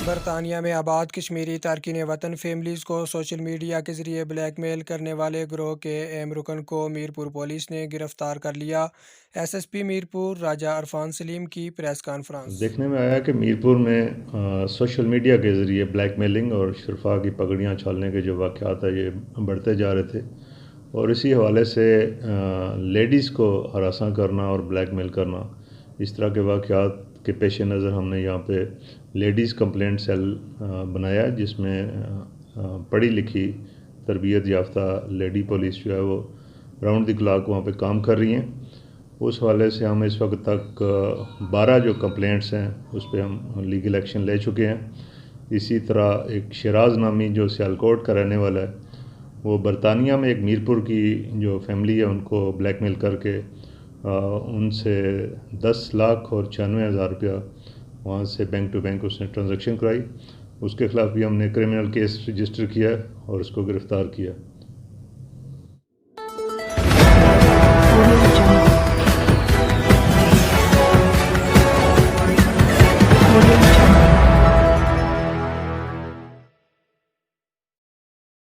برطانیہ میں آباد کشمیری تارکین وطن فیملیز کو سوشل میڈیا کے ذریعے بلیک میل کرنے والے گروہ کے اہم رکن کو میرپور پولیس نے گرفتار کر لیا۔ ایس ایس پی میرپور راجہ عرفان سلیم کی پریس کانفرنس۔ دیکھنے میں آیا کہ میرپور میں سوشل میڈیا کے ذریعے بلیک میلنگ اور شرفا کی پگڑیاں چھالنے کے جو واقعات ہیں یہ بڑھتے جا رہے تھے، اور اسی حوالے سے لیڈیز کو ہراساں کرنا اور بلیک میل کرنا، اس طرح کے واقعات کے پیش نظر ہم نے یہاں پہ لیڈیز کمپلینٹ سیل بنایا، جس میں پڑھی لکھی تربیت یافتہ لیڈی پولیس جو ہے وہ راؤنڈ دی کلاک وہاں پہ کام کر رہی ہیں۔ اس حوالے سے ہم اس وقت تک 12 جو کمپلینٹس ہیں اس پہ ہم لیگل ایکشن لے چکے ہیں۔ اسی طرح ایک شراز نامی جو سیالکوٹ کا رہنے والا ہے، وہ برطانیہ میں ایک میرپور کی جو فیملی ہے ان کو بلیک میل کر کے ان سے 10 لاکھ اور 96,000 روپیہ وہاں سے بینک ٹو بینک اس نے ٹرانزیکشن کرائی۔ اس کے خلاف بھی ہم نے کرمنل کیس رجسٹر کیا اور اس کو گرفتار کیا۔